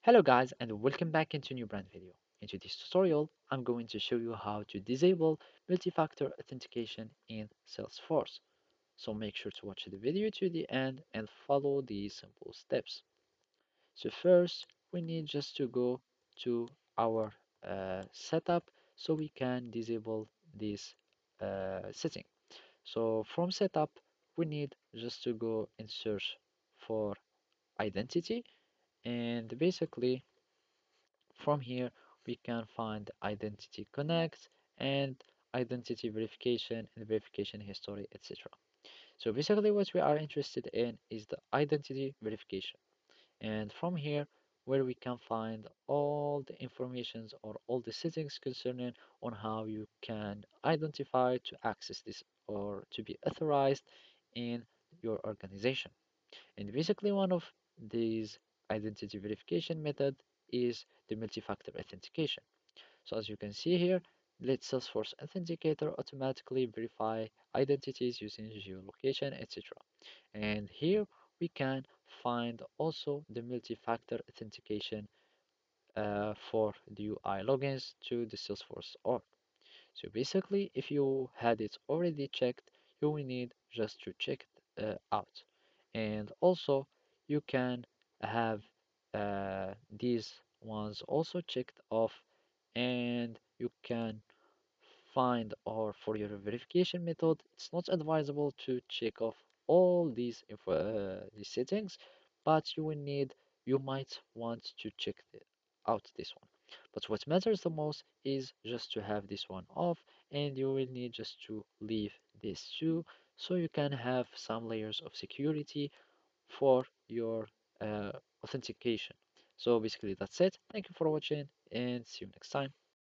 Hello guys and welcome back into a new brand video. In today's tutorial, I'm going to show you how to disable multi-factor authentication in Salesforce. So make sure to watch the video to the end and follow these simple steps. So first, we need just to go to our setup so we can disable this setting. So from setup, we need just to go and search for identity and basically from here, we can find identity connect and identity verification and verification history, etc. So basically what we are interested in is the identity verification. And from here, where we can find all the informations or all the settings concerning on how you can identify to access this or to be authorized in your organization. And basically one of these identity verification method is the multi-factor authentication. So as you can see here, let Salesforce Authenticator automatically verify identities using geolocation, etc. And here we can find also the multi-factor authentication for the UI logins to the Salesforce org. So basically, if you had it already checked, you will need just to check it out. And also, you can have these ones also checked off, and you can find or for your verification method, it's not advisable to check off all these settings, but you might want to check out this one. But what matters the most is just to have this one off, and you will need just to leave this too, so you can have some layers of security for your authentication. So basically that's it. Thank you for watching and see you next time.